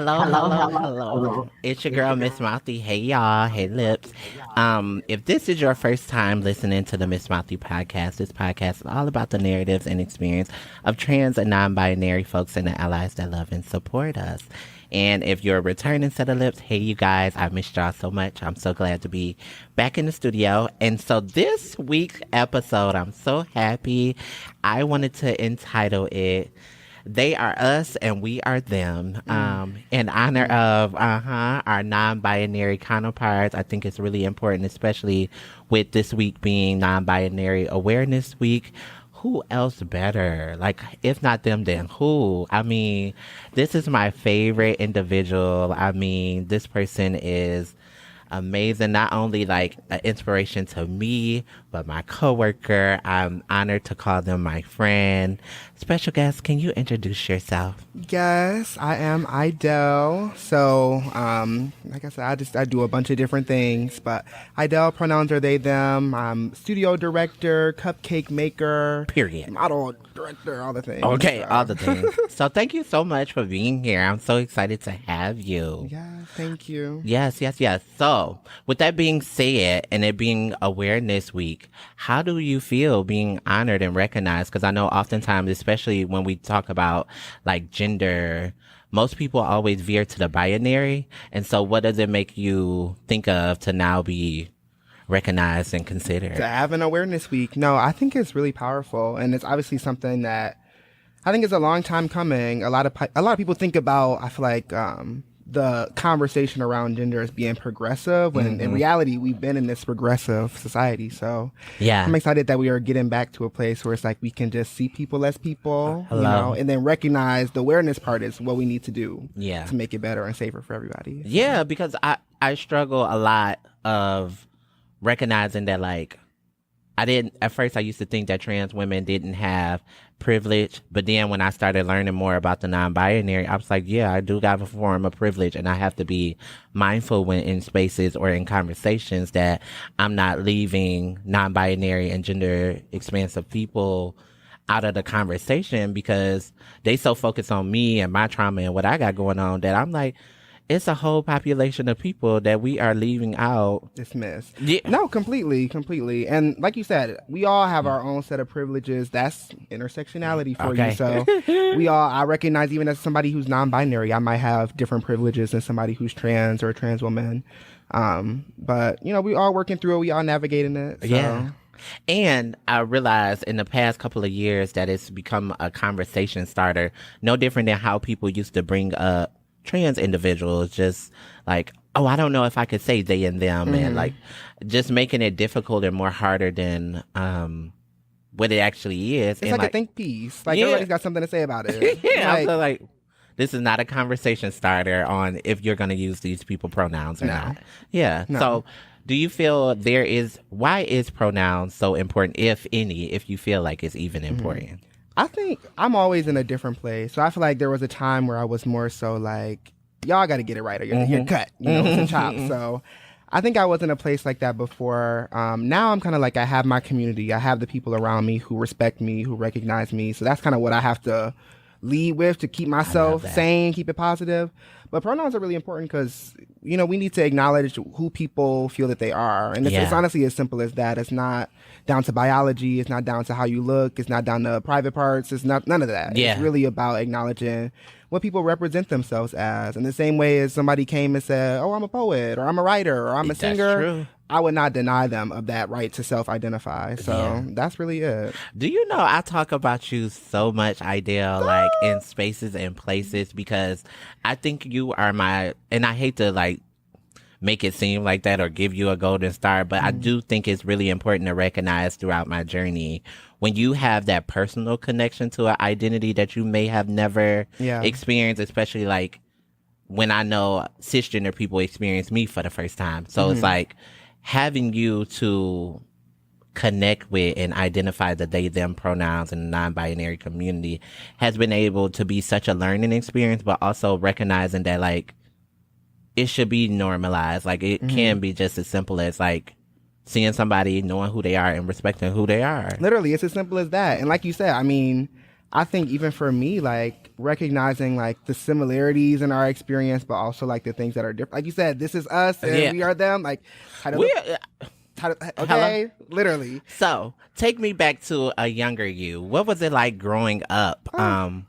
Hello, hello, hello. It's your girl, Miss Mouthy. Hey, y'all. Hey, Lips. If this is your first time listening to the Miss Mouthy podcast, this podcast is all about the narratives and experience of trans and non-binary folks and the allies that love and support us. And if you're a returning set of Lips, hey, you guys, I missed y'all so much. I'm so glad to be back in the studio. And so this week's episode, I'm so happy. I wanted to entitle it They Are Us and We Are Them, in honor of our non-binary counterparts. I think it's really important, especially with this week being non-binary awareness week. Who else better? Like, if not them, then who? I mean, this is my favorite individual. I mean, this person is amazing. Not only like an inspiration to me, but my coworker. I'm honored to call them my friend. Special guest, can you introduce yourself? Yes, I am Idel. So, like I said, I do a bunch of different things, but Idel, pronouns are they, them. I'm studio director, cupcake maker, Period. model director, all the things. Okay, so. all the things. So thank you so much for being here. I'm so excited to have you. Yeah, thank you. Yes. So, with that being said, and it being Awareness Week, how do you feel being honored and recognized? Because I know oftentimes, especially when we talk about like gender, most people always veer to the binary. And so what does it make you think of to now be recognized and considered? To have an awareness week. No, I think it's really powerful. And it's obviously something that I think is a long time coming. A lot of people think about, I feel like, the conversation around gender as being progressive when in reality we've been in this progressive society. So yeah, I'm excited that we are getting back to a place where it's like we can just see people as people, you know, and then recognize the awareness part is what we need to do to make it better and safer for everybody. So. Yeah, because I struggle a lot of recognizing that, like, at first I used to think that trans women didn't have privilege, but then when I started learning more about the non-binary, I was like, yeah, I do have a form of privilege, and I have to be mindful when in spaces or in conversations that I'm not leaving non-binary and gender expansive people out of the conversation because they so focused on me and my trauma and what I got going on that I'm like, it's a whole population of people that we are leaving out. Dismissed. Yeah. No, completely. And like you said, we all have our own set of privileges. That's intersectionality for you. So I recognize even as somebody who's non-binary, I might have different privileges than somebody who's trans or a trans woman. But, you know, we all working through it. We all navigating it. So. Yeah. And I realized in the past couple of years that it's become a conversation starter, no different than how people used to bring up trans individuals, just like, oh, I don't know if I could say they and them, and like just making it difficult and more harder than what it actually is. It's like a think piece. Like everybody's got something to say about it. Yeah, I'm so like, this is not a conversation starter on if you're going to use these people pronouns or not. Yeah. No. So do you feel why is pronouns so important, if any, if you feel like it's even important? I think I'm always in a different place. So I feel like there was a time where I was more so like, y'all got to get it right or you're cut, you know, it's a chop. So I think I was in a place like that before. Now I'm kind of like, I have my community. I have the people around me who respect me, who recognize me. So that's kind of what I have to lead with to keep myself sane, keep it positive. But pronouns are really important because, you know, we need to acknowledge who people feel that they are. And it's honestly as simple as that. It's not down to biology. It's not down to how you look. It's not down to private parts. It's not none of that. Yeah. It's really about acknowledging what people represent themselves as. In the same way as somebody came and said, oh, I'm a poet, or I'm a writer, or I'm a singer. True. I would not deny them of that right to self-identify. So that's really it. Do you know I talk about you so much, Idel, like in spaces and places, because I think you are and I hate to like make it seem like that or give you a golden star, but I do think it's really important to recognize throughout my journey when you have that personal connection to an identity that you may have never experienced, especially like when I know cisgender people experience me for the first time. So it's like having you to connect with and identify the they, them pronouns in the non-binary community has been able to be such a learning experience, but also recognizing that like it should be normalized. Like it can be just as simple as like seeing somebody, knowing who they are and respecting who they are. Literally, it's as simple as that. And like you said, I mean, I think even for me, like recognizing like the similarities in our experience, but also like the things that are different. Like you said, this is us and Yeah. we are them. Like title, We title hello. okay, literally. So take me back to a younger you. What was it like growing up? Oh,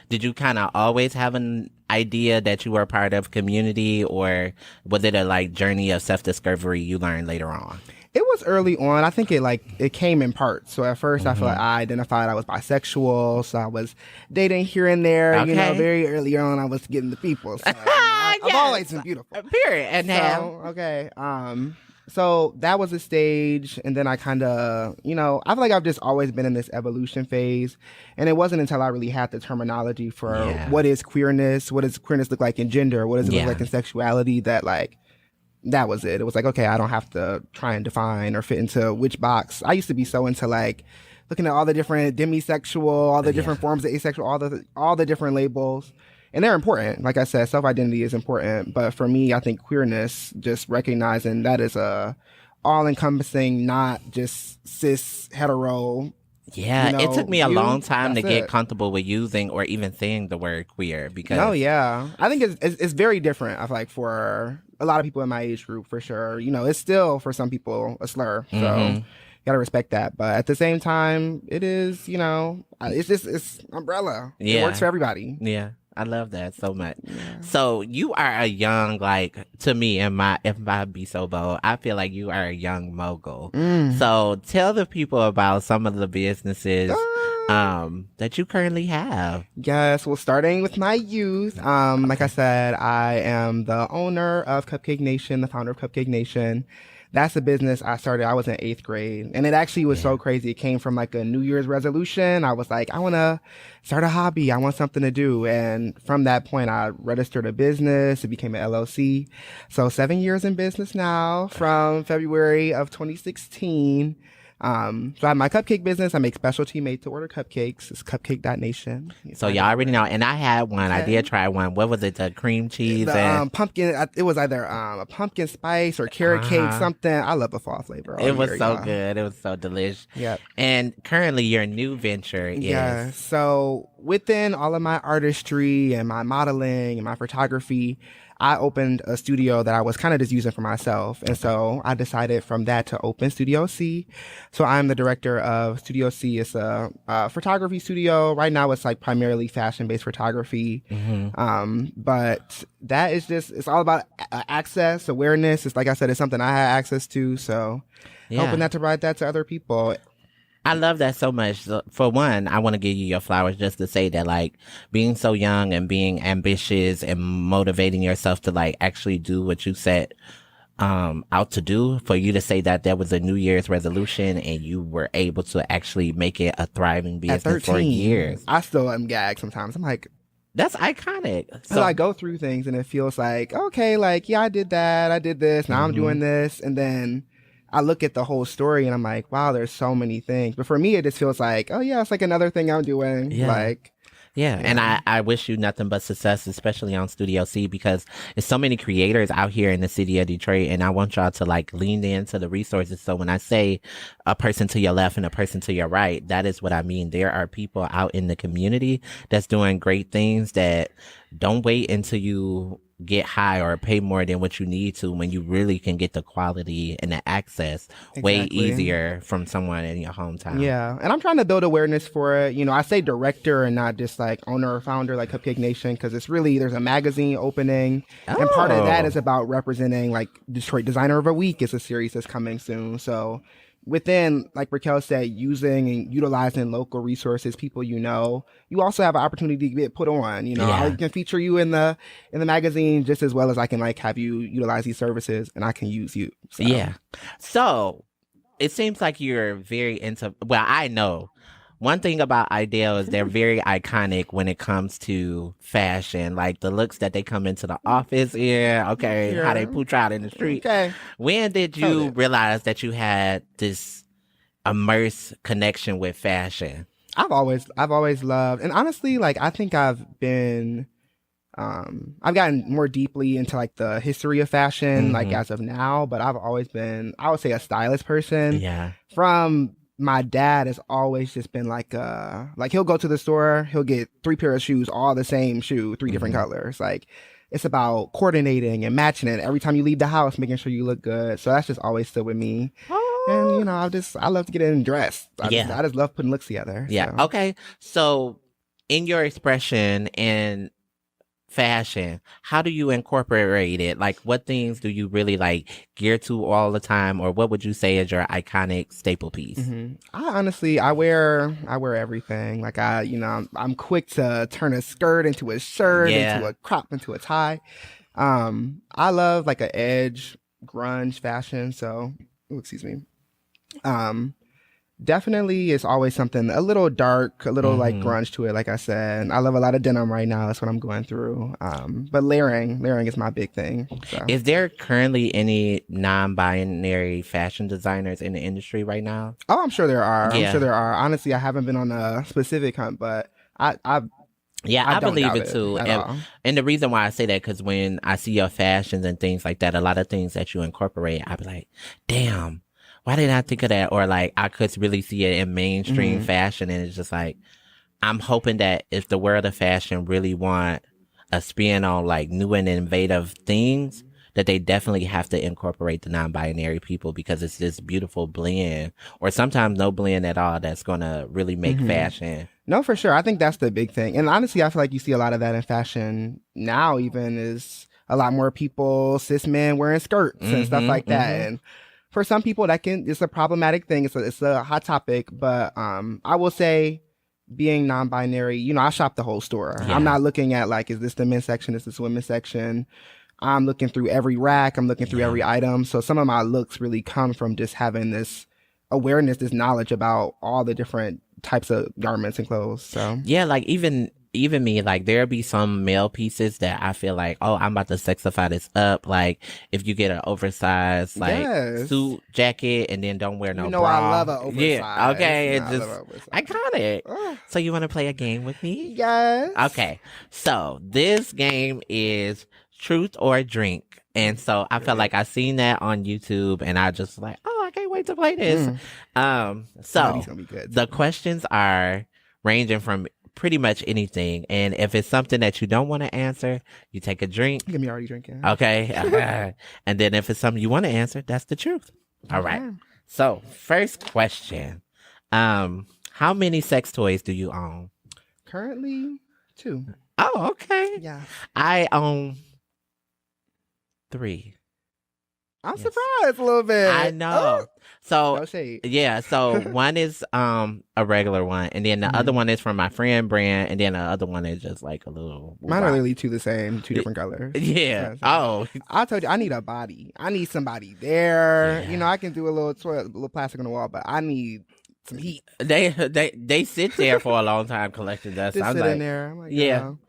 Did you kind of always have an idea that you were a part of community, or was it a like journey of self discovery you learned later on? it was early on. I think it came in parts. So at first, I feel like Mm-hmm. I identified I was bisexual. So I was dating here and there. You know, Okay. very early on, I was getting the people. So I've always Yes. been beautiful. Period. And have. So okay, so that was a stage, and then I kind of, I feel like I've just always been in this evolution phase, and it wasn't until I really had the terminology for Yeah. what is queerness, what does queerness look like in gender, what does it look Yeah. like in sexuality, that like that was it. It was like, okay, I don't have to try and define or fit into which box. I used to be so into like looking at all the different demisexual, all the Yeah. different forms of asexual, all the different labels. And they're important. Like I said, self-identity is important. But for me, I think queerness, just recognizing that is a all-encompassing, not just cis hetero, Yeah, it took me a long view. time to That's get it. comfortable with using or even saying the word queer No, because yeah. I think it's very different. I feel like for a lot of people in my age group, for sure. It's still for some people a slur. So hmm gotta respect that. But at the same time, it is, it's umbrella. It works yeah, for everybody. yeah, I love that so much. Yeah. So you are a young, like to me, in my if I be so bold, I feel like you are a young mogul. Mm. So tell the people about some of the businesses Ah. that you currently have. Yes, well, starting with my youth, like I Okay. said, I am the owner of Cupcake Nation, the founder of Cupcake Nation. That's a business I started. I was in eighth grade, and it actually was so Yeah. crazy. It came from like a New Year's resolution. I was like, I want to start a hobby. I want something to do, and from that point, I registered a business. It became an LLC. So 7 years in business now, from February of 2016. So I have my cupcake business. I make specialty made to order cupcakes. It's cupcake.nation. You So find y'all it already know, everywhere. and I had one. I Okay. did try one. What was it? The cream cheese The and pumpkin, it was either a pumpkin spice or carrot cake, uh-huh. something. I love a fall flavor all It was year, so y'all. good. It was so delicious. Yep. And currently, your new venture is Yeah. So within all of my artistry and my modeling and my photography, I opened a studio that I was kind of just using for myself. And so I decided from that to open Studio C. So I'm the director of Studio C. It's a photography studio. Right now it's like primarily fashion based photography. hmm But that is just, it's all about access, awareness. It's like I said, it's something I had access to. So hoping yeah. that to provide that to other people. I love that so much. So, for one, I want to give you your flowers just to say that, like, being so young and being ambitious and motivating yourself to, like, actually do what you set out to do, for you to say that there was a New Year's resolution and you were able to actually make it a thriving At business for 13, years. I still am gagged sometimes. I'm like, That's iconic. so I So, go through things and it feels like, okay, like, yeah, I did that. I did this. Now I'm hmm doing this. And then I look at the whole story and I'm like, wow, there's so many things. But for me, it just feels like, oh, yeah, it's like another thing I'm doing. yeah. Like, Yeah, and yeah, I wish you nothing but success, especially on Studio C, because there's so many creators out here in the city of Detroit, and I want y'all to like lean into the resources. So when I say a person to your left and a person to your right, that is what I mean. There are people out in the community that's doing great things. That don't wait until you get high or pay more than what you need to, when you really can get the quality and the access way exactly. easier from someone in your hometown. Yeah, and I'm trying to build awareness for it. I say director and not just like owner or founder like Cupcake Nation, because it's really, there's a magazine opening, and part of that Oh, is about representing like Detroit Designer of the Week is a series that's coming soon. So within, like Raquel said, using and utilizing local resources, people you also have an opportunity to get put on. I yeah. can feature you in the magazine just as well as I can like have you utilize these services, and I can use you. So Yeah. So it seems like you're very into, well, I know one thing about Ideal is they're very iconic when it comes to fashion, like the looks that they come into the office in, okay, how they here, pooch out in the street. okay, When did hold you it. realize that you had this immersed connection with fashion? I've always loved, and honestly, like I think I've gotten more deeply into like the history of fashion, like Mm-hmm. as of now, but I've always been, I would say, a stylist person Yeah. from my dad has always just been like he'll go to the store, he'll get three pair of shoes, all the same shoe, three different Mm-hmm. colors. Like it's about coordinating and matching it every time you leave the house, making sure you look good. So that's just always still with me. And Oh, I love to get in dressed. yeah. I just love putting looks together. Yeah. So Okay. So, in your expression in fashion, how do you incorporate it? Like, what things do you really like gear to all the time, or what would you say is your iconic staple piece? I honestly, I wear everything. Like I'm quick to turn a skirt into a shirt, into Yeah. a crop, into a tie. I love like a edge grunge fashion. So, ooh, excuse me. Um, Definitely it's always something a little dark, a little like Mm-hmm. grunge to it. Like I said, I love a lot of denim right now. That's what I'm going through. But layering is my big thing. So. Is there currently any non-binary fashion designers in the industry right now? Oh, I'm sure there are. I'm sure Yeah. there are. Honestly, I haven't been on a specific hunt, but Yeah, I I don't believe doubt it it too. at all. And the reason why I say that, because when I see your fashions and things like that, a lot of things that you incorporate, I be like, damn, why didn't I think of that? Or like, I could really see it in mainstream Hmm. fashion. And it's just like, I'm hoping that if the world of fashion really want a spin on like new and innovative things, that they definitely have to incorporate the non-binary people because it's this beautiful blend, or sometimes no blend at all, that's gonna really make Hmm. fashion. No, for sure. I think that's the big thing. And honestly, I feel like you see a lot of that in fashion now, even is a lot more people, cis men wearing skirts and stuff Mm-hmm. like that. Mm-hmm. And for some people it's a problematic thing. It's a hot topic, but I will say being non-binary, I shop the whole store. I'm Yeah. not looking at like, is this the men's section? Is this women's section? I'm looking through every rack. I'm looking through Yeah. every item. So some of my looks really come from just having this awareness, this knowledge about all the different types of garments and clothes. So Yeah, like even me, like there'll be some male pieces that I feel like, oh, I'm about to sexify this up. Like if you get an oversized like yes, suit jacket and then don't wear you no know I love bra. an Yeah, oversized. okay. You know It's I love just an oversized. iconic. Oh, So you wanna play a game with me? yes. Okay. So this game is truth or drink. And so I felt Great. like I seen that on YouTube and I just like, oh, I can't wait to play this. Mm, I know these So gonna be good the too. questions are ranging from pretty much anything. And if it's something that you don't want to answer, you take a drink. Get me already drinking. Okay. And then if it's something you want to answer, that's the truth. All right. Okay. So first question. How many sex toys do you own? Currently, two. Oh, okay. Yeah. I own 3. I'm Yes. surprised a little I bit. Oh, know. So no shade. yeah, so one is a regular one, and then the other Mhm. one is from my friend brand, and then the other one is just like a little Mine are rock. literally two the same, two different colors. Yeah. So, Oh, I told you I need a body. I need somebody there. yeah. I can do a little toilet, a little plastic on the wall, but I need some heat. They sit there for a long time collecting dust. Just I'm sit in like, there. I'm like, yeah. girl.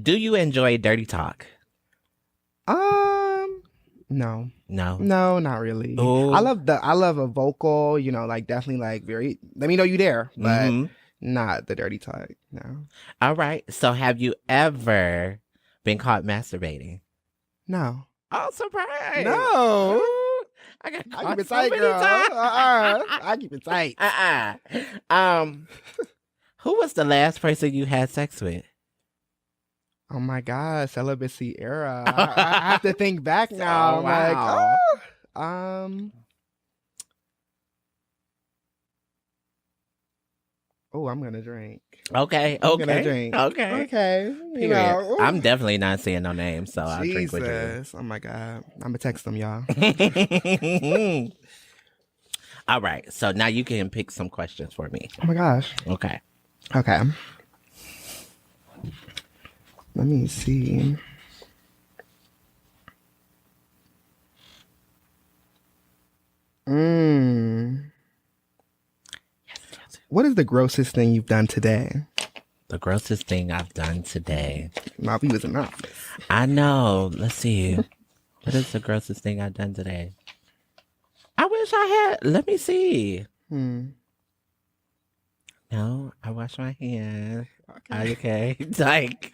Do you enjoy dirty talk? No, No. no, not really. Oh. I love a vocal. Like definitely like very. Let me know you there, but Mm-hmm. not the dirty talk. No, All right. So have you ever been caught masturbating? no, Oh, surprise! no. Ooh, I got I caught keep it so tight, many girl. times. I keep it tight. Um, who was the last person you had sex with? Oh my God, celibacy era. I have to think back now. Oh I'm like, wow. oh, I'm gonna drink. Okay, I'm gonna okay, drink. okay. Okay, Period. I'm ooh. definitely not saying no names, so I'll drink with you. Jesus. Oh my God. I'm gonna text them, y'all. All right, so now you can pick some questions for me. Oh my gosh. Okay. Okay. Let me see. Mm. What is the grossest thing you've done today? The grossest thing I've done today. Mouthy was in the office. I know. Let's see. What is the grossest thing I've done today? I wish I had. Let me see. Hmm. No, I wash my hands. Okay. Okay. Like,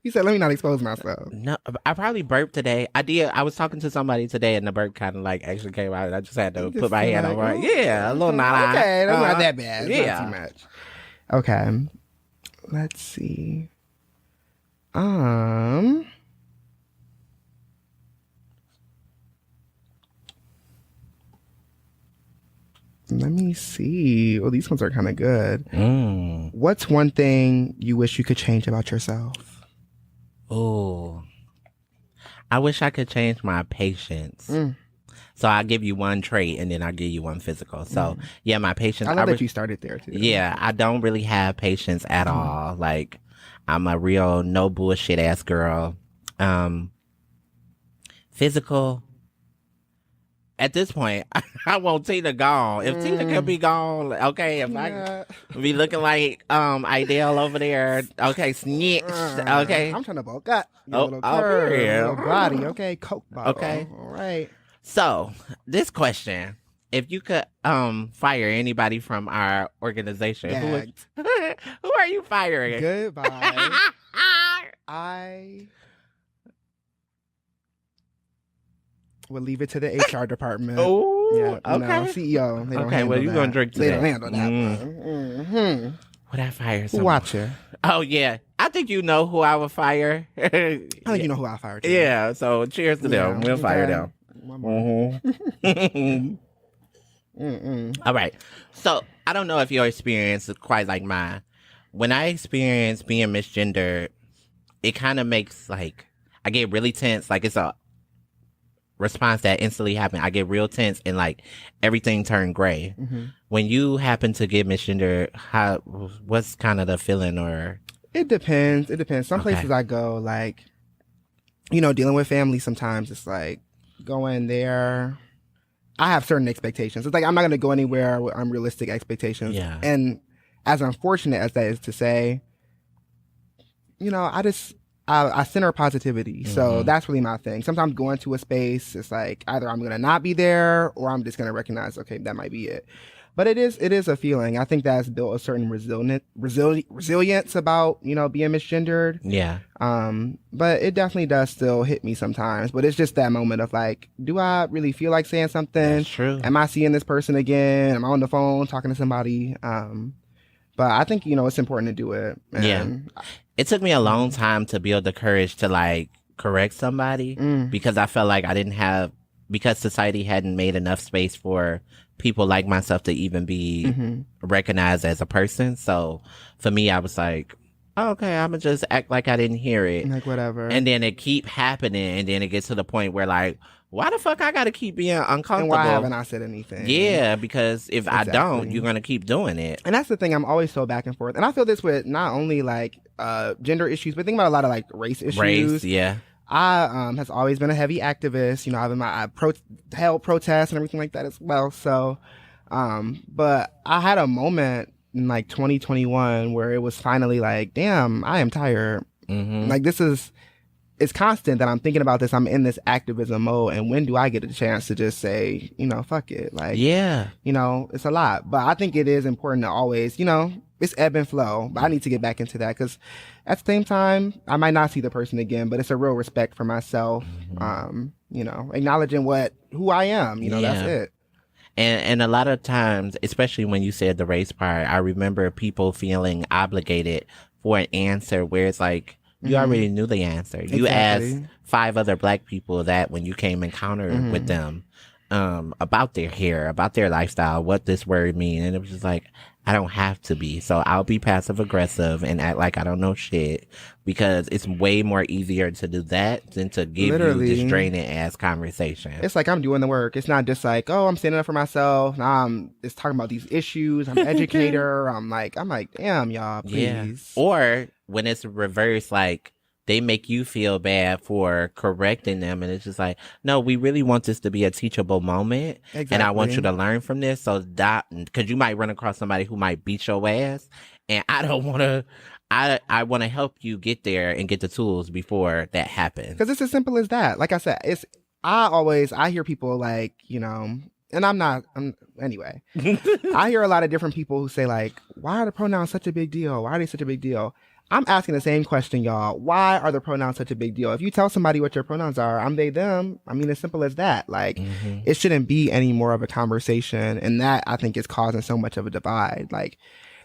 He said, "Let me not expose myself." No, I probably burped today. I did. I was talking to somebody today, and the burp kind of like actually came out, and I just had to put Just my hand like, over it. oh, Yeah, a little nod. okay, that's not that bad. It's not too Yeah. much. Okay, let's see. Um, Let me see. Oh, these ones are kind of good. What's one thing you wish you could change about yourself? Oh, I wish I could change my patience. So I'll give you one trait and then I'll give you one physical. So yeah, my patience. I love that you started there too. Yeah, I don't really have patience at all. Like I'm a real no bullshit ass girl. Physical. At this point, I want Tina gone. If Tina can be gone, okay. If I be looking like Idell over there, okay, snitch, okay. I'm trying to bulk up. Oh, Little curve, yeah. little body, okay, Coke bottle. Okay. All right. So this question: if you could fire anybody from our organization, Gagged. who are you firing? Goodbye. I would leave it to the HR department. Oh, yeah, okay. No, CEO. They don't Okay, handle well, you're that. gonna drink today. They don't handle that one. Mm-hmm. Would I fire Who someone? watch her? Oh yeah, I think you know who I would fire. I think you know who I fired. Yeah, so cheers to them. We'll fire them. All right. So I don't know if your experience is quite like mine. When I experience being misgendered, it kind of makes like I get really tense. Like it's a response that instantly happened. I get real tense and like everything turned gray. When you happen to get misgendered, what's kind of the feeling or? It depends. Some Okay. places I go, like, dealing with family, sometimes it's like going there. I have certain expectations. It's like I'm not going to go anywhere with unrealistic expectations. Yeah. And as unfortunate as that is to say, I center positivity. So that's really my thing. Sometimes going to a space, it's like either I'm going to not be there or I'm just going to recognize, okay, that might be it. But it is a feeling. I think that's built a certain resilience about, being misgendered. Yeah. But it definitely does still hit me sometimes. But it's just that moment of like, do I really feel like saying something? That's true. Am I seeing this person again? Am I on the phone talking to somebody? But I think, it's important to do it. And Yeah. It took me a long time to build the courage to like correct somebody because I felt like I didn't have, because society hadn't made enough space for people like myself to even be recognized as a person. So for me, I was like, oh, okay, I'm gonna just act like I didn't hear it. like whatever. And then it keep happening. And then it gets to the point where like, why the fuck I gotta keep being uncomfortable? And why haven't I said anything? Yeah, because if I don't, Exactly. you're gonna keep doing it. And that's the thing. I'm always so back and forth. And I feel this with not only like gender issues, but think about a lot of like race issues. Race, yeah. I has always been a heavy activist. I've held protests and everything like that as well. So, but I had a moment in like 2021 where it was finally like, damn, I am tired. Like it's constant that I'm thinking about this. I'm in this activism mode, and when do I get a chance to just say, fuck it? Like, Yeah. it's a lot. But I think it is important to always, it's ebb and flow. But I need to get back into that because at the same time, I might not see the person again, but it's a real respect for myself. Acknowledging who I am. That's it. And a lot of times, especially when you said the race part, I remember people feeling obligated for an answer where it's like, you already knew the answer. You Exactly. asked 5 other black people that when you came encounter with them about their hair, about their lifestyle, what this word mean. And it was just like, I don't have to be. So I'll be passive aggressive and act like I don't know shit because it's way more easier to do that than to give Literally. you this draining ass conversation. It's like I'm doing the work. It's not just like, oh, I'm standing up for myself. Now I'm just talking about these issues. I'm an educator. I'm like, damn, y'all, please. Yeah. Or when it's reversed, like they make you feel bad for correcting them. And it's just like, no, we really want this to be a teachable moment. Exactly. And I want you to learn from this. So that, because you might run across somebody who might beat your ass. And I don't want to, I want to help you get there and get the tools before that happens. Because it's as simple as that. Like I said, I hear people like, and anyway, I hear a lot of different people who say like, why are the pronouns such a big deal? Why are they such a big deal? I'm asking the same question, y'all. Why are the pronouns such a big deal? If you tell somebody what your pronouns are, I'm they, them. I mean, as simple as that. Like, Hmm. it shouldn't be any more of a conversation. And that, I think, is causing so much of a divide. Like,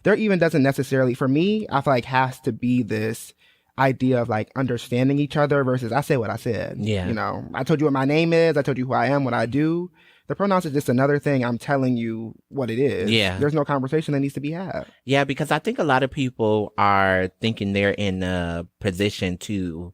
there even doesn't necessarily, for me, I feel like has to be this idea of like understanding each other versus I say what I said. Yeah. You know, I told you what my name is. I told you who I am, what I do. The pronouns is just another thing. I'm telling you what it is. Yeah. There's no conversation that needs to be had. Yeah, because I think a lot of people are thinking they're in a position to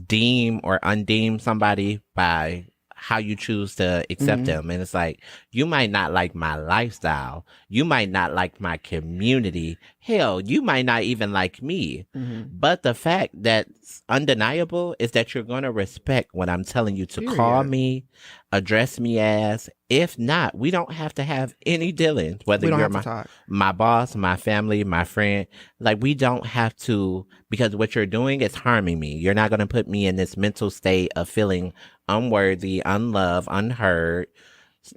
deem or undeem somebody by how you choose to accept Hmm. them. And it's like, you might not like my lifestyle. You might not like my community. Hell, you might not even like me. Hmm. But the fact that's undeniable is that you're going to respect what I'm telling you to call Period. me, address me as. If not, we don't have to have any dealings, whether We don't you're have to talk. my boss, my family, my friend. Like, we don't have to, because what you're doing is harming me. You're not going to put me in this mental state of feeling unworthy, unloved, unheard,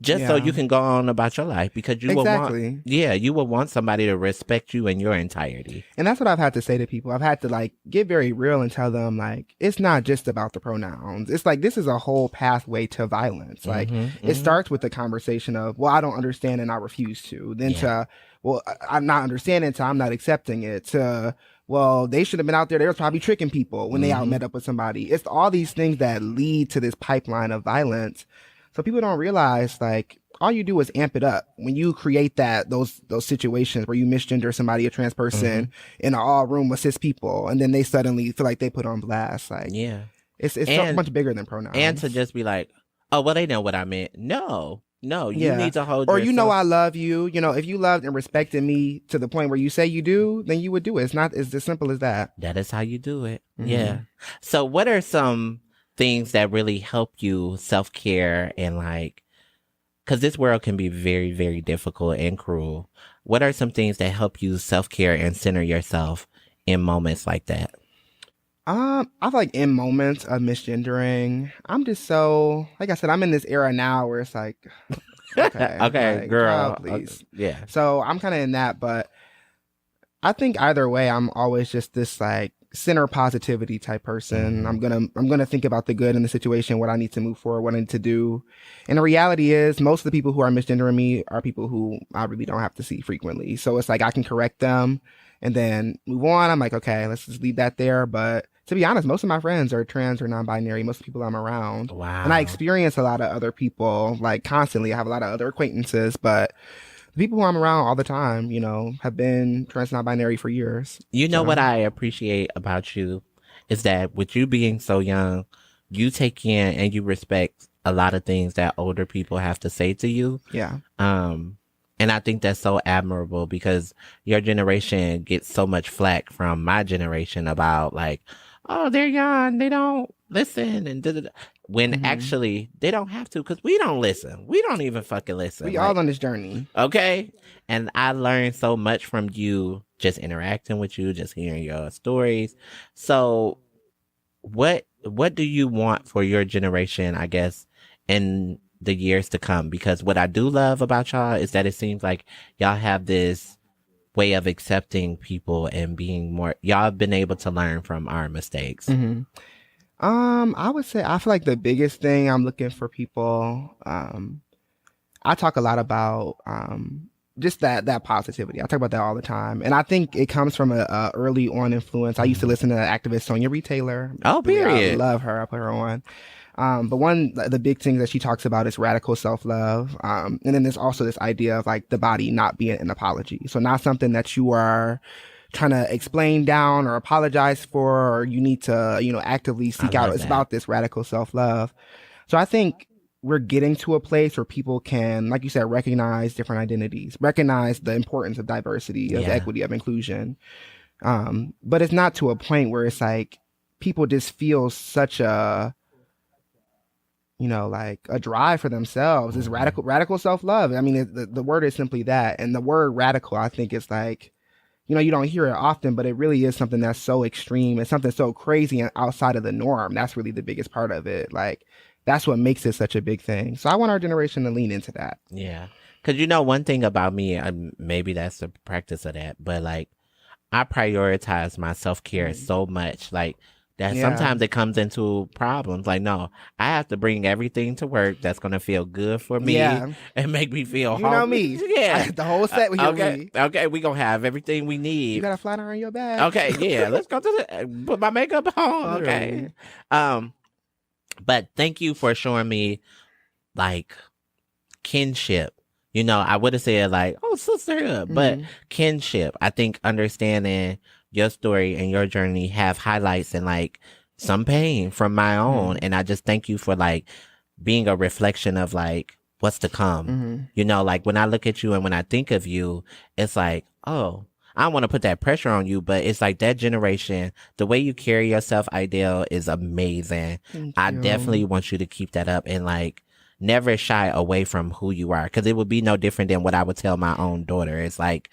just so Yeah, you can go on about your life because you will want, exactly. yeah, you will want somebody to respect you in your entirety. And that's what I've had to say to people. I've had to like get very real and tell them like it's not just about the pronouns. It's like this is a whole pathway to violence. Like Mm-hmm. it Mm-hmm. starts with the conversation of, well, I don't understand and I refuse to. Then Yeah. to, well, I'm not understanding, so I'm not accepting it. To, well, they should have been out there. They were probably tricking people when they out Mm-hmm. met up with somebody. It's all these things that lead to this pipeline of violence. So people don't realize like all you do is amp it up when you create those situations where you misgender somebody, a trans Mm-hmm. person, in an all room with cis people, and then they suddenly feel like they put on blast. Like Yeah. it's so And much bigger than and to pronouns. just be like, oh, well, they know what I meant. No, no, you Yeah. need to hold Or you know yourself. I love you. You know, if you loved and respected me to the point where you say you do, then you would do it. It's not it's as simple as that. That is how you do it. Hmm. Yeah. So, what are some things that really help you self care and like, because this world can be very, very difficult and cruel. What are some things that help you self care and center yourself in moments like that? I feel like in moments of misgendering, I'm just so like I said, I'm in this era now where it's like, okay, Okay, like child, girl. please. Yeah. So I'm kind of in that, but I think either way, I'm always just this like center positivity type person. Hmm. I'm gonna think about the good in the situation, what I need to move forward, what I need to do. And the reality is, most of the people who are misgendering me are people who I really don't have to see frequently. So it's like I can correct them and then move on. I'm like, okay, let's just leave that there. But to be honest, most of my friends are trans or non-binary. Most of the people I'm around, and I Wow. experience a lot of other people like constantly. I have a lot of other acquaintances, but the people who I'm around all the time, you know, have been trans non-binary for years. You know what So I appreciate about you is that with you being so young, you take in and you respect a lot of things that older people have to say to you. yeah, Um, and I think that's so admirable because your generation gets so much flack from my generation about like, oh, they're young, they don't listen, and da, da, da. When hmm, actually they don't have to because we don't listen. We don't even fucking listen. we all Like, on this journey. okay. And I learned so much from you just interacting with you, just hearing your stories. So what do you want for your generation, I guess, in the years to come? Because what I do love about y'all is that it seems like y'all have this way of accepting people and being more y'all have been able to learn from our mistakes. Hmm. I would say I feel like the biggest thing I'm looking for people. I talk a lot about just that positivity. I talk about that all the time, and I think it comes from a early on influence. I used to Mhm. listen to activist Sonia Reed Taylor. Oh, Really, I period. love her. I put her on. But one the big things that she talks about is radical self love, and then there's also this idea of like the body not being an apology. So not something that you are trying to explain down or apologize for, or you need to actively I seek out. love It's that. about this radical self love. So I think we're getting to a place where people can, like you said, recognize different identities, recognize the importance of diversity, of Yeah. equity, of inclusion. But it's not to a point where it's like people just feel such a like a drive for themselves. It's Hmm. radical self love. I mean, the word is simply that, and the word radical, I think, is like you don't hear it often, but it really is something that's so extreme. It's something so crazy and outside of the norm. That's really the biggest part of it. Like that's what makes it such a big thing. So I want our generation to lean into that. Yeah. Cause you know one thing about me, maybe that's the practice of that, but like I prioritize my self care Mhm. so much. Like that Yeah. sometimes it comes into problems. Like, no, I have to bring everything to work that's gonna feel good for me Yeah. and make me feel You know home. me. I Yeah. got the whole set here with Okay. me. Okay. We gonna have everything we You need. got a flat iron on your back. Okay. Yeah. Let's go to the put my makeup on. Okay. Literally. Um, but thank you for showing me like kinship. You know, I would have said like, oh, sisterhood, but Hmm. kinship. I think understanding your story and your journey have highlights and like some pain from my own. Hmm. And I just thank you for like being a reflection of like what's to come. Hmm. You know, like when I look at you and when I think of you, it's like, oh, I don't want to put that pressure on you, but it's like that generation, the way you carry yourself, Ideal, is amazing. Thank I you. definitely want you to keep that up and like never shy away from who you are because it would be no different than what I would tell my own daughter. It's like,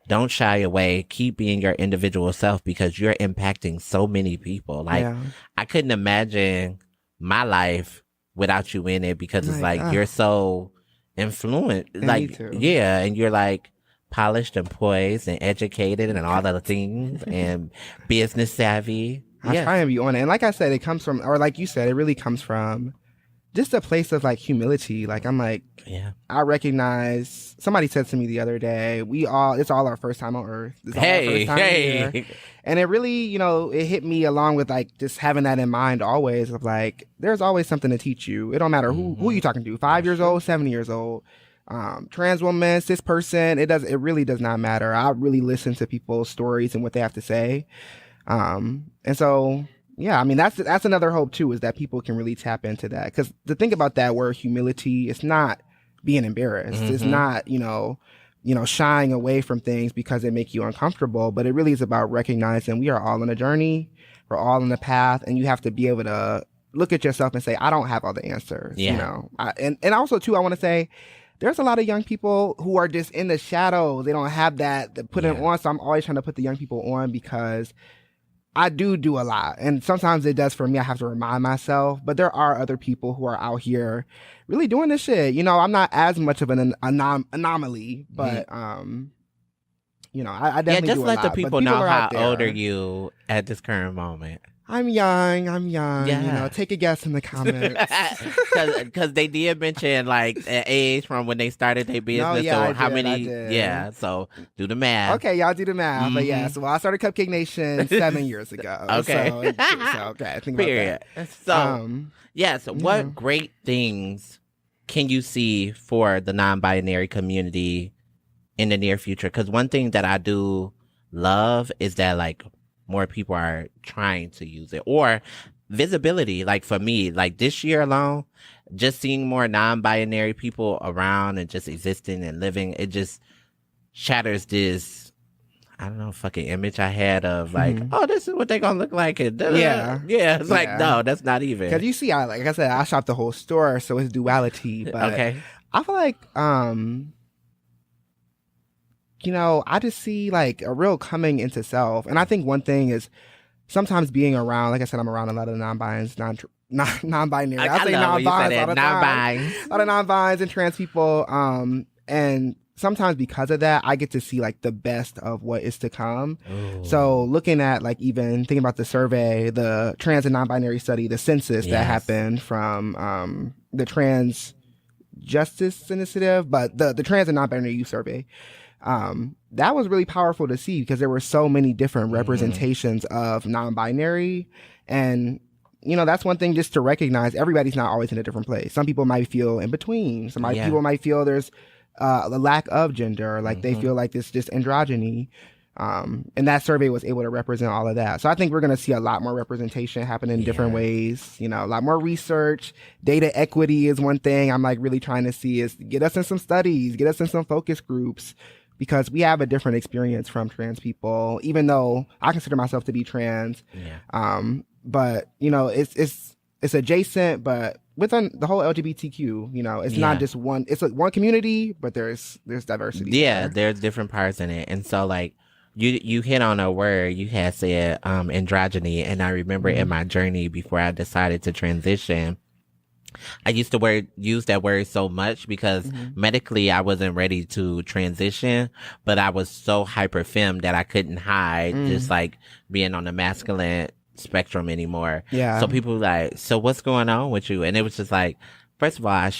don't shy away. Keep being your individual self because you're impacting so many people. Like, Yeah. I couldn't imagine my life without you in it because it's Like, like you're so influent. and me Like, too. yeah, and you're like polished and poised and educated and all other things and business savvy. I Yes. try and be on it. And like I said, it comes from, or like you said, it really comes from just a place of like humility. Like, I'm like, Yeah. I recognize somebody said to me the other day, it's all our first time on earth. It's all our Hey, first time here. hey. And it really, it hit me along with like just having that in mind always of like, there's always something to teach you. It don't matter who you talking to, 5 years True. old, 7 years old, trans woman, cis person. It really does not matter. I really listen to people's stories and what they have to say. And so, yeah, I mean, that's another hope too, is that people can really tap into that. Cause the thing about that word humility, it's not being embarrassed. It's Mm-hmm. not, shying away from things because they make you uncomfortable, but it really is about recognizing we are all on a journey. We're all on a path, and you have to be able to look at yourself and say, I don't have all the answers, Yeah. and also too, I want to say, there's a lot of young people who are just in the shadows. They don't have that put them Yeah. on. So I'm always trying to put the young people on because I do a lot. And sometimes it does for me. I have to remind myself. But there are other people who are out here really doing this shit. I'm not as much of an anomaly, but I Yeah, definitely just do a let the lot. But people people know are how out old are there. you at this current moment. I'm young. I'm young. Yeah. Take a guess in the comments. Cause they did mention like an age from when they started their No, business. yeah, So I how did. I many? did. Yeah. So do the math. Okay, y'all do the math. But Mm-hmm. yeah, so I started Cupcake Nation 7 years ago. Okay. So okay, think about Period. that. So yes, Yeah. what great things can you see for the non-binary community in the near future? Because one thing that I do love is that like more people are trying to use it or visibility. Like for me, like this year alone, just seeing more non-binary people around and just existing and living, it just shatters this. I don't know, fucking image I had of like, Mhm. oh, this is what they gonna look like. And Yeah. yeah, it's like, Yeah. no, that's not Because even. you see, like I said, I shop the whole store, so it's duality. But Okay. I feel like, I just see like a real coming into self. And I think one thing is sometimes being around, like I said, I'm around a lot of non-binds, non-binary. I I say love when you say non-binds all that. the Non time. binds. A lot of non-binds and trans people. And sometimes because of that, I get to see like the best of what is to come. So looking at like even thinking about the survey, the trans and non-binary study, the census that Yes. happened from the Trans Justice Initiative, but the trans and non-binary youth survey. That was really powerful to see because there were so many different representations of non-binary, and that's one thing just to recognize. Everybody's not always in a different place. Some people might feel in between. People might feel there's a lack of gender, like they feel like it's just androgyny. And that survey was able to represent all of that. So I think we're going to see a lot more representation happen in different ways. A lot more research. Data equity is one thing I'm like really trying to see is get us in some studies, get us in some focus groups, because we have a different experience from trans people, even though I consider myself to be trans. Yeah. But it's adjacent, but within the whole LGBTQ, it's not just one. It's one community, but there's diversity. Yeah, there's different parts in it, and so like you hit on a word you had said androgyny, and I remember in my journey before I decided to transition, I used to use that word so much because Hmm. medically I wasn't ready to transition, but I was so hyper femme that I couldn't hide just Mm. like being on the masculine spectrum anymore. So Yeah. people were like, so what's going on with you? And it was just like, first of all,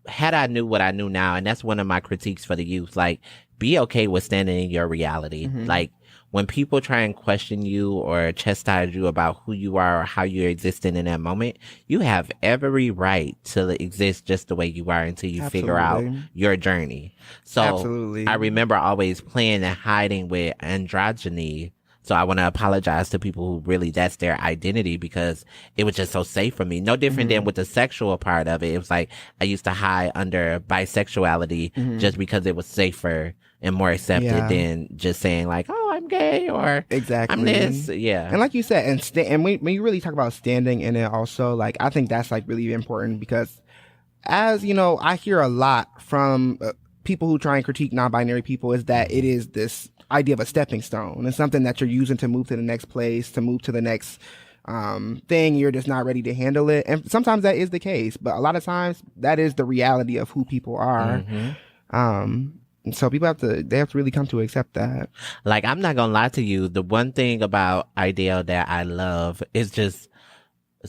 had I knew what I knew now, and that's one of my critiques for the youth, like, be okay with standing in your reality. Hmm. Like, when people try and question you or chastise you about who you are or how you're existing in that moment, you have every right to exist just the way you are until you figure out Absolutely. your journey. So I Absolutely. remember always playing and hiding with androgyny. So I want to apologize to people who really that's their identity because it was just so safe for me. No different than Hmm. with the sexual part of it. It was like I used to hide under bisexuality Hmm. just because it was safer and more accepted Yeah. than just saying like, "Oh, I'm gay" or "I'm this." Exactly. Yeah. And like you said, and when you really talk about standing in it, also, like, I think that's like really important because, as you know, I hear a lot from people who try and critique non-binary people is that it Hmm. is this idea of a stepping stone and something that you're using to move to the next place, to move to the next thing. You're just not ready to handle it, and sometimes that is the case, but a lot of times that is the reality of who people are. Hmm. And so people have to really come to accept that. Like I'm not gonna lie to you. The one thing about Ideal that I love is just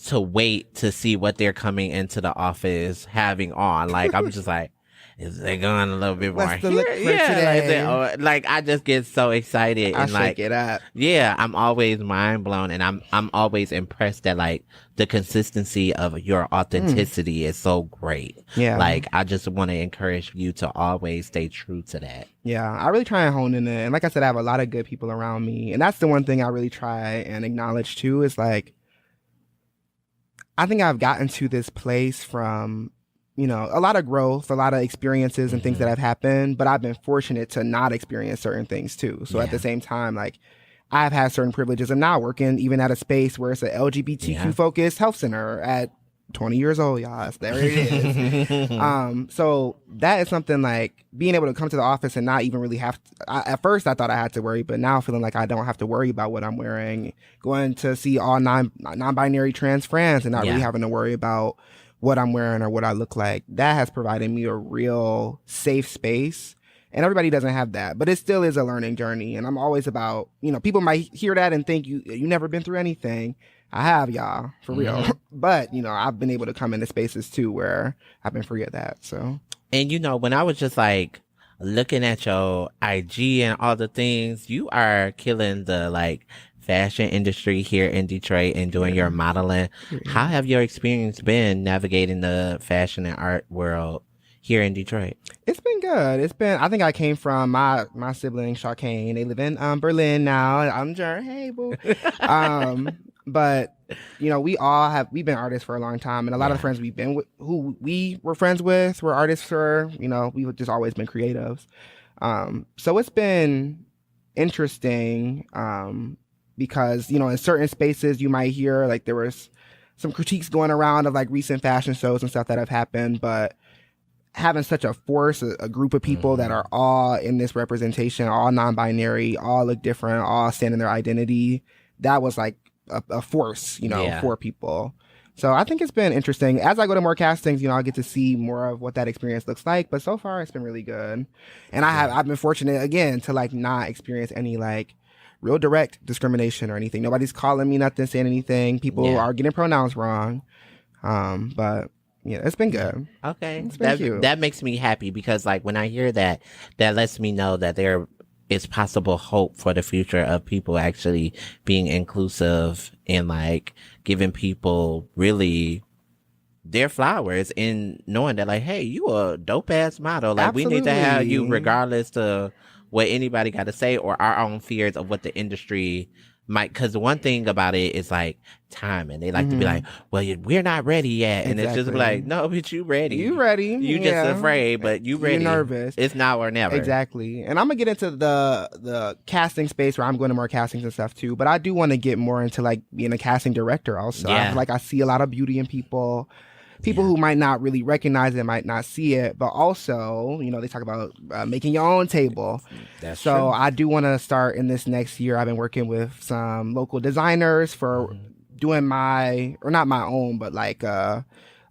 to wait to see what they're coming into the office having on. Like I'm just like, is they going a little bit more What's the here? look for Yeah, like that. today? Or, like I just get so excited I and shake like, it up. yeah, I'm always mind blown and I'm always impressed that like the consistency of your Mm, authenticity is so great. yeah. Like I just want to encourage you to always stay true to that. Yeah, I really try and hone in it. And like I said, I have a lot of good people around me. And that's the one thing I really try and acknowledge too is like, I think I've gotten to this place from, a lot of growth, a lot of experiences and things that Hmm. have happened, but I've been fortunate to not experience certain things too. So at the Yeah. same time, like, I've had certain privileges. I'm now working even at a space where it's an LGBTQ Yeah. focused health center at 20 years old, y'all. There it is. So that is something like being able to come to the office and not even really have to, at first I thought I had to worry, but now feeling like I don't have to worry about what I'm wearing, going to see all non-binary trans friends and not really Yeah. having to worry about what I'm wearing or what I look like. That has provided me a real safe space. And everybody doesn't have that, but it still is a learning journey. And I'm always about, people might hear that and think you never been through anything. I have, y'all, for real. Hmm. But, I've been able to come into spaces too where I've been free of that. So, And when I was just like looking at your IG and all the things, you are killing the like fashion industry here in Detroit and doing your yeah, modeling. How period. have your experience been navigating the fashion and art world here in Detroit? It's been good. I think I came from my sibling, Shawkane. They live in Berlin now. I'm Jer. Hey, boo. But we've been artists for a long time, and a lot of the Yeah. friends we've been with, who we were friends with, were artists for, we've just always been creatives. So it's been interesting, because, in certain spaces you might hear like there was some critiques going around of like recent fashion shows and stuff that have happened, but having such a force, a group of people that Hmm. are all in this representation, all non-binary, all look different, all stand in their identity, that was like a force, Yeah. for people. So I think it's been interesting. As I go to more castings, I'll get to see more of what that experience looks like. But so far, it's been really good. And Yeah. I've been fortunate again to like not experience any like real direct discrimination or anything. Nobody's calling me nothing, saying anything. People Yeah. are getting pronouns wrong. But yeah, it's been Yeah. good. Okay. It's been That cute. that makes me happy because like when I hear that, that lets me know that there is possible hope for the future of people actually being inclusive and like giving people really their flowers and knowing that like, hey, you a dope ass model. Like we need to have you Absolutely. regardless to what anybody got to say or our own fears of what the industry might. Because the one thing about it is like timing. They like to be like, Hmm. well, we're not ready yet, and it's just like, Exactly. no, but you You ready. ready? You just Yeah. afraid, but you You ready. nervous. It's now or never. Exactly. And I'm gonna get into the casting space where I'm going to more castings and stuff too. But I do want to get more into like being a casting director also. I feel Yeah. like I see a lot of beauty in people Yeah. who might not really recognize it, might not see it, but also, they talk about making your own table. That's So true. I do want to start in this next year. I've been working with some local designers for Hmm. doing my, or not my own, but like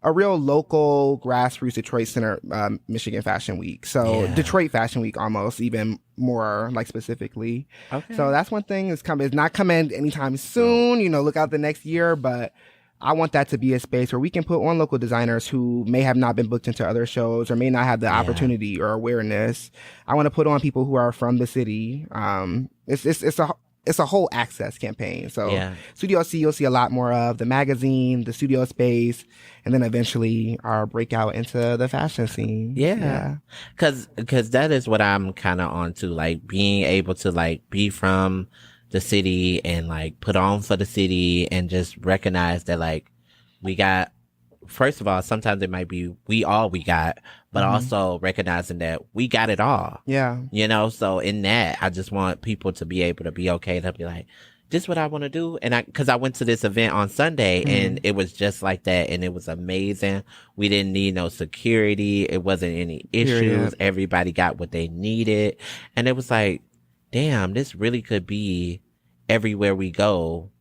a real local grassroots Detroit Center, Michigan Fashion Week. So Yeah. Detroit Fashion Week, almost even more like specifically. Okay. So that's one thing that's coming. It's not coming anytime soon. You know, look out the next year, but I want that to be a space where we can put on local designers who may have not been booked into other shows or may not have the Yeah. opportunity or awareness. I want to put on people who are from the city. It's a whole access campaign. So Yeah. Studio C, you'll see a lot more of the magazine, the studio space, and then eventually our breakout into the fashion scene. Yeah. Cause that is what I'm kind of on to, like being able to like be from the city and like put on for the city and just recognize that like we got, first of all, sometimes it might be we got, but also recognizing that we got it all. Yeah. You know, so in that, I just want people to be able to be okay to be like, this is what I want to do. And cause I went to this event on Sunday and it was just like that. And it was amazing. We didn't need no security. It wasn't any issues. Period. Everybody got what they needed. And it was like, damn, this really could be everywhere we go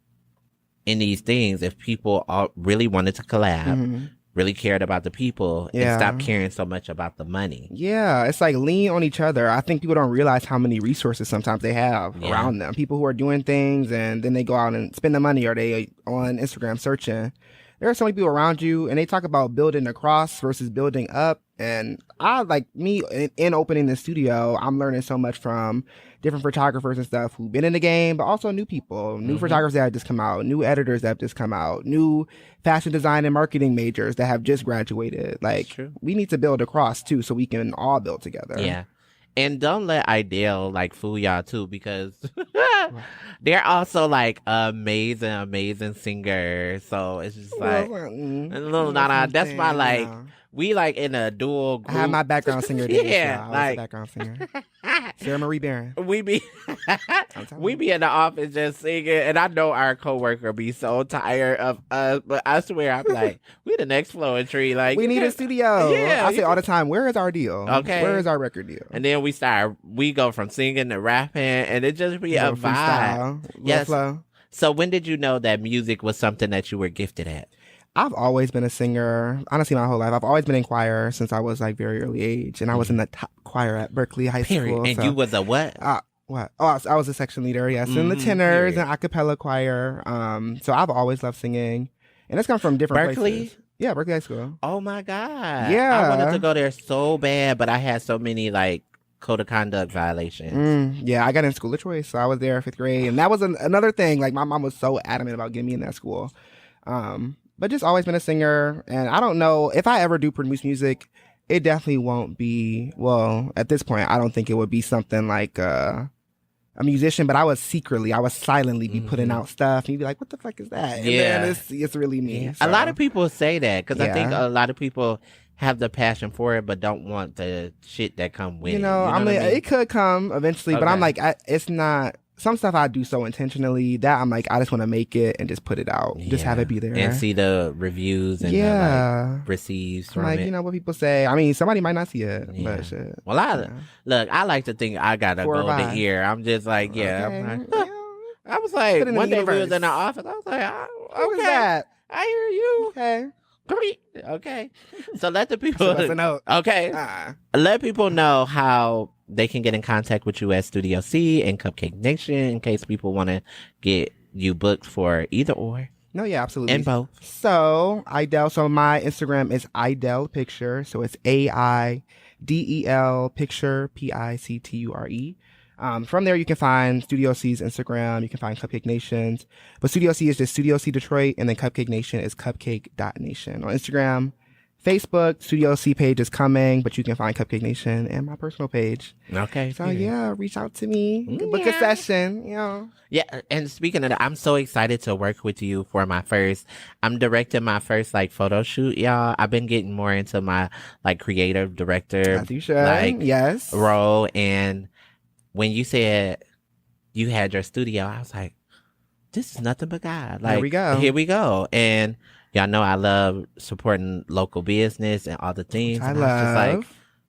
in these things if people all really wanted to collab, really cared about the people, and stop caring so much about the money. Yeah, it's like lean on each other. I think people don't realize how many resources sometimes they have around them. People who are doing things and then they go out and spend the money, or they on Instagram searching. There are so many people around you, and they talk about building across versus building up. And I, like me, in opening the studio, I'm learning so much from different photographers and stuff who've been in the game, but also new people, new photographers that have just come out, new editors that have just come out, new fashion design and marketing majors that have just graduated. Like, we need to build across too, so we can all build together. Yeah. And don't let Ideal like fool y'all too, because they're also like amazing singers. So it's just like a little that's why like we like in a dual group. I have my background singer days. Yeah, I was like a background singer. Sarah Marie Barron. We be in the office just singing, and I know our coworker be so tired of us, but I swear I'm like, we the next flowing tree. Like we need a studio. Yeah, I say all the time, where is our deal? Okay, where is our record deal? And then we go from singing to rapping, and it just be a vibe. Yes. Flow. So when did you know that music was something that you were gifted at? I've always been a singer, honestly, my whole life. I've always been in choir since I was like very early age, and I was in the top choir at Berkeley High School. And you was a what? What? Oh, I was a section leader, yes, in the tenors and a cappella choir. So I've always loved singing, and it's come from different places. Yeah, Berkeley High School. Oh my God. Yeah, I wanted to go there so bad, but I had so many like code of conduct violations. Yeah, I got in school of choice, so I was there 5th grade, and that was another thing. Like my mom was so adamant about getting me in that school. But just always been a singer, and I don't know if I ever do produce music, it definitely won't be, well, at this point, I don't think it would be something like a musician, but I would silently be putting out stuff, and you'd be like, what the fuck is that? And then it's really me. Yeah. So. A lot of people say that, because I think a lot of people have the passion for it, but don't want the shit that come with it. You know I mean? It could come eventually, but I'm like, it's not. Some stuff I do so intentionally that I'm like, I just want to make it and just put it out. Just have it be there. And see the reviews and the, like, receives from like, it. you know, what people say. I mean, somebody might not see it, but shit. Well, I like to think I got a golden ear. I'm just like, I'm like, I was like, one day we was in the office. I was like, who is that? I hear you. Okay. Okay. So let the people okay. Let people know how they can get in contact with you at Studio C and Cupcake Nation in case people want to get you booked for either or. No, yeah, absolutely. And both. So Idel, so my Instagram is Idel Picture. So it's AIDEL Picture, PICTURE. From there, you can find Studio C's Instagram. You can find Cupcake Nation's. But Studio C is just Studio C Detroit, and then Cupcake Nation is cupcake.nation. On Instagram, Facebook, Studio C page is coming, but you can find Cupcake Nation and my personal page. Okay. So, reach out to me. Book a session, Yeah, and speaking of that, I'm so excited to work with you for I'm directing my first, like, photo shoot, y'all. I've been getting more into my, like, creative director, as you should. Like, yes, role, and when you said you had your studio, I was like, this is nothing but God. Like, here we go. And y'all know I love supporting local business and all the things. I was just like,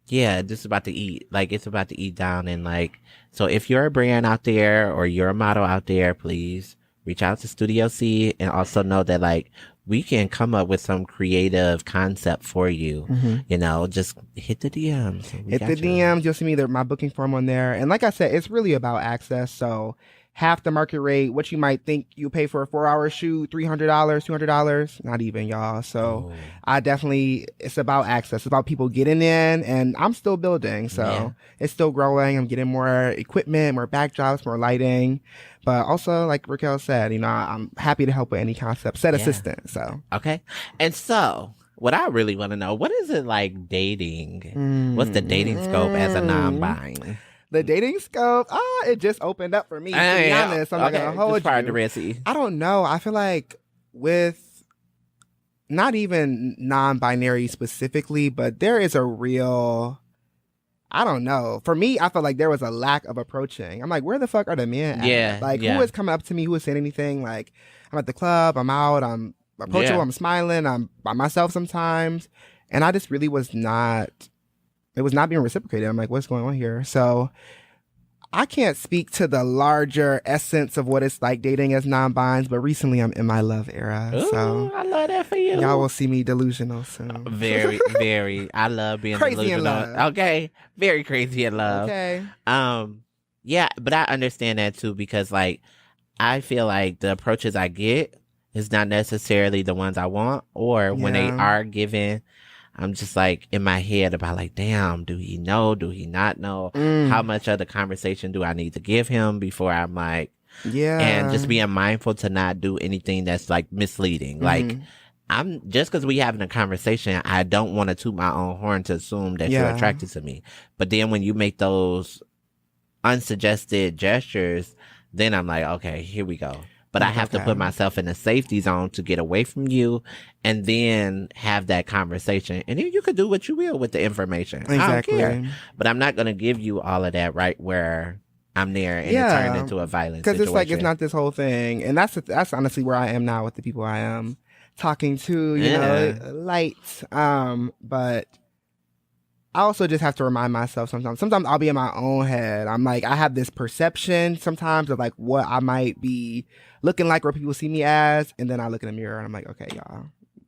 yeah, this is about to eat. Like, it's about to eat down. And like, so if you're a brand out there or you're a model out there, please reach out to Studio C, and also know that like we can come up with some creative concept for you. Mm-hmm. You know, just hit the DMs. We Hit the got you. DMs. You'll see me there, my booking form on there. And like I said, it's really about access. So half the market rate, what you might think you pay for a 4 hour shoot, $300, $200, not even, y'all. So Oh, I definitely, it's about access. It's about people getting in, and I'm still building. yeah. So it's still growing. I'm getting more equipment, more backdrops, more lighting. But also, like Raquel said, I'm happy to help with any concept, set Yeah. assistant. So, Okay. And so, what I really want to know, what is it like dating? What's the dating scope as a mm, non-bine? the dating scope, it just opened up for me. To be Yeah. honest, I'm not gonna Okay. Just hold prior to you. Red Sea. I don't know. I feel like with not even non-binary specifically, but there is a real. I don't know. For me, I felt like there was a lack of approaching. I'm like, where the fuck are the men at? Yeah. Like, who Yeah. is coming up to me? Who is saying anything? Like, I'm at the club. I'm out. I'm approachable. Yeah. I'm smiling. I'm by myself sometimes, and I just really was not. It was not being reciprocated. I'm like, what's going on here? So I can't speak to the larger essence of what it's like dating as non-binds, but recently I'm in my love era. Ooh, So I love that for you. y'all will see me delusional soon. Very, very. I love being Crazy in delusional. love. Okay. Very crazy in love. Okay. Yeah, but I understand that too because like I feel like the approaches I get is not necessarily the ones I want, or when they Yeah. are given, I'm just like in my head about like, damn, do he know? Do he not know? How Mm. much of the conversation do I need to give him before I'm like, Yeah. and just being mindful to not do anything that's like misleading. Like Mhm. I'm just because we having a conversation, I don't want to toot my own horn to assume that you're Yeah. attracted to me. But then when you make those unsuggested gestures, then I'm like, okay, here we go. But I have to Okay. put myself in a safety zone to get away from you and then have that conversation. And then you could do what you will with the information. I don't care. Exactly. But I'm not going to give you all of that right where I'm there and it Yeah. turned into a violent Because situation. it's like it's not this whole thing, and that's honestly where I am now with the people I am talking to. Yeah. Light. But I also just have to remind myself sometimes. Sometimes I'll be in my own head. I'm like, I have this perception sometimes of like what I might be looking like or people see me as. And then I look in the mirror and I'm like, okay, y'all.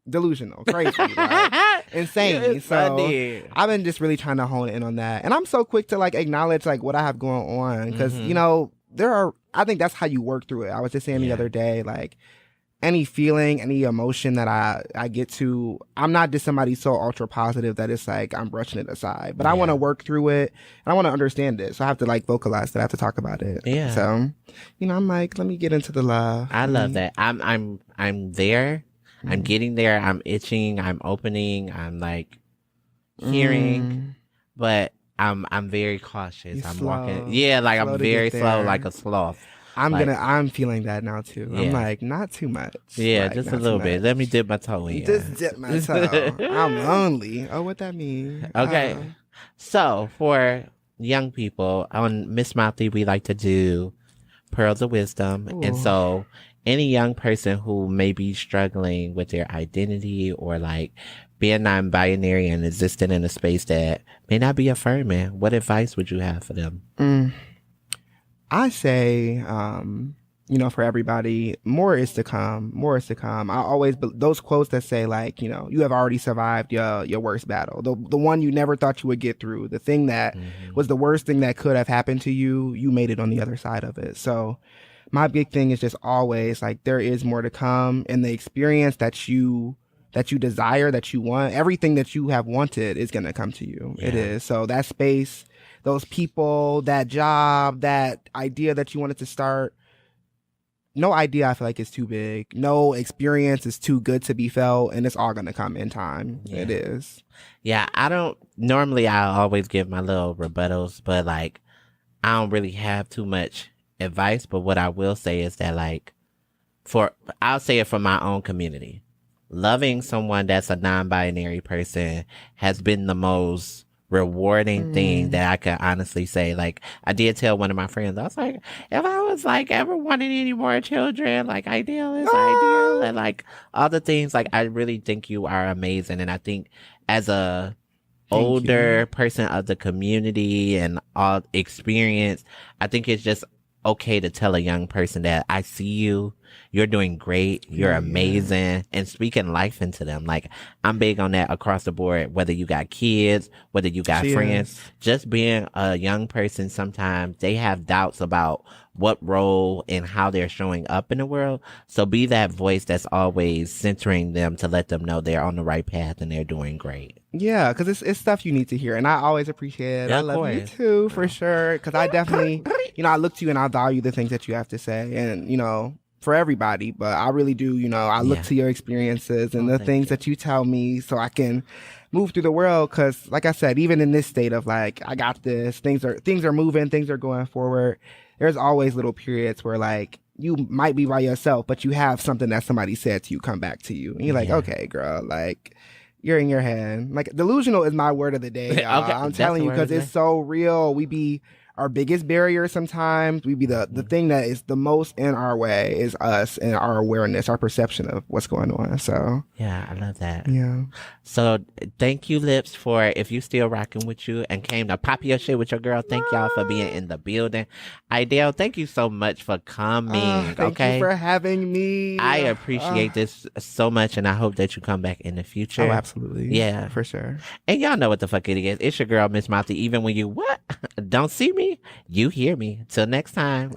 Delusional, crazy, like, insane. It's So funny. I've been just really trying to hone in on that. And I'm so quick to like acknowledge like what I have going on. Because, Mhm. I think that's how you work through it. I was just saying the Yeah. other day, like, any feeling, any emotion that I get to, I'm not just somebody so ultra positive that it's like I'm brushing it aside. But I want to Yeah. work through it and I want to understand it. So I have to like vocalize that. I have to talk about it. Yeah. So, I'm like, let me get into the love. I love that. I'm there. I'm Mhm. getting there. I'm itching. I'm opening. I'm like hearing, Mm. but I'm very cautious. You're I'm slow. walking. Yeah, like Slow I'm to very get slow, there. like a sloth. I'm Like- I'm feeling that now too. I'm Yeah. like, not too much. Yeah, Like, just a not too little bit. much. Let me dip my toe in. Just dip my toe. I'm lonely. Oh, what that mean? Okay. Oh. So for young people on Miss Mouthy, we like to do pearls of wisdom, and Ooh. so any young person who may be struggling with their identity or like being non-binary and existing in a space that may not be affirming, what advice would you have for them? I say, for everybody, more is to come. More is to come. I always those quotes that say like, you have already survived your worst battle, the one you never thought you would get through, the thing that was the worst thing that could have happened to you. You made it on the other side of it. So my big thing is just always like there is more to come, and the experience that you desire, that you want, everything that you have wanted is gonna come to you. It Yeah. is. So that space, those people, that job, that idea that you wanted to start, no idea I feel like is too big. No experience is too good to be felt, and it's all gonna come in time. Yeah. It is. Yeah, I always give my little rebuttals, but like I don't really have too much advice. But what I will say is that like I'll say it for my own community. Loving someone that's a non-binary person has been the most rewarding thing that I can honestly say. Like I did tell one of my friends, I was like, if I was like ever wanting any more children, like ideal is ideal, and like all the things, like I really think you are amazing. And I think as a Thank older you. person of the community and all experience, I think it's just okay to tell a young person that I see you, you're doing great, you're Yeah. amazing, and speaking life into them. Like, I'm big on that across the board, whether you got kids, whether you got She friends, is. just being a young person, sometimes they have doubts about what role and how they're showing up in the world. So be that voice that's always centering them to let them know they're on the right path and they're doing great. Yeah, because it's stuff you need to hear, and I always appreciate it. Yeah, I of love you course. too, for sure. Because I definitely, I look to you and I value the things that you have to say, and for everybody. But I really do, I look Yeah. to your experiences and Oh, the thank things you. that you tell me, so I can move through the world. Because, like I said, even in this state of like, I got this, things are moving, things are going forward. There's always little periods where like you might be by yourself, but you have something that somebody said to you come back to you, and you're like, Yeah. okay, girl, like you're in your head. Like delusional is my word of the day, Okay, y'all. I'm that's telling the you word of because the it's day. so real. We be our biggest barrier sometimes. We be the Mhm. thing that is the most in our way is us and our awareness, our perception of what's going on. So Yeah, I love that. yeah. So thank you, Lips, for if you still rocking with you and came to pop your shit with your girl. Thank y'all for being in the building. Idale, thank you so much for coming. Thank you Okay. for having me. I appreciate this so much and I hope that you come back in the Oh, future. absolutely. Yeah. For sure. And y'all know what the fuck it is. It's your girl, Miss Mouthy. Even when you what? Don't see me, you hear me. Till next time.